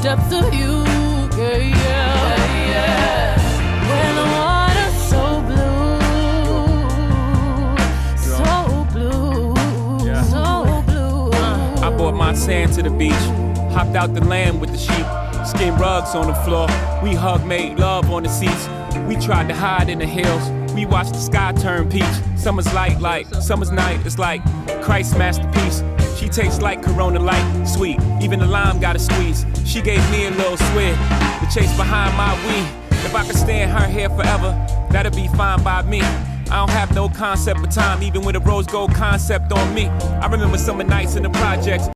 depth of you, yeah. When the water's so blue, so blue. I brought my sand to the beach, hopped out the land with the sheep, skin rugs on the floor. We hug, made love on the seats. We tried to hide in the hills. We watched the sky turn peach. Summer's light, summer's night. It's like Christ's masterpiece. She tastes like Corona Light, sweet. Even the lime got a squeeze. She gave me a little swig to chase behind my weed. If I could stay in her hair forever, that'd be fine by me. I don't have no concept of time, even with a rose gold concept on me. I remember summer nights in the projects.